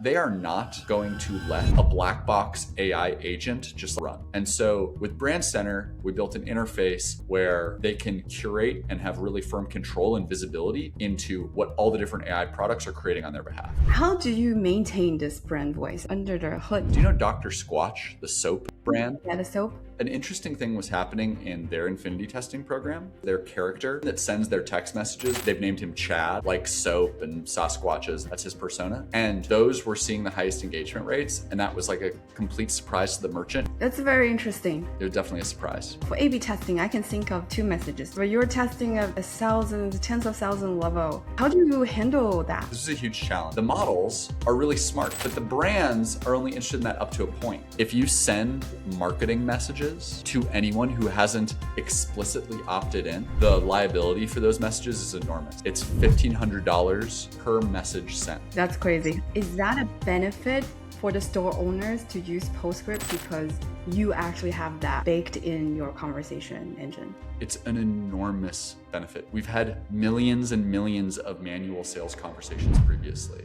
they are not going to let a black box AI agent just run. And so with Brand Center, we built an interface where they can curate and have really firm control and visibility into what all the different AI products are creating on their behalf. How do you maintain this brand voice under the hood? Do you know Dr. Squatch, the soap brand? Yeah, the soap. An interesting thing was happening in their Infinity testing program. Their character that sends their text messages, they've named him Chad, like soap and Sasquatches, that's his persona. And those were seeing the highest engagement rates. And that was like a complete surprise to the merchant. That's very interesting. It was definitely a surprise. For A/B testing, I can think of two messages. But you're testing at 1,000, tens of thousands level. How do you handle that? This is a huge challenge. The models are really smart, but the brands are only interested in that up to a point. If you send marketing messages to anyone who hasn't explicitly opted in, the liability for those messages is enormous. It's $1,500 per message sent. That's crazy. Is that a benefit for the store owners to use Postscript because you actually have that baked in your conversation engine? It's an enormous benefit. We've had millions and millions of manual sales conversations previously.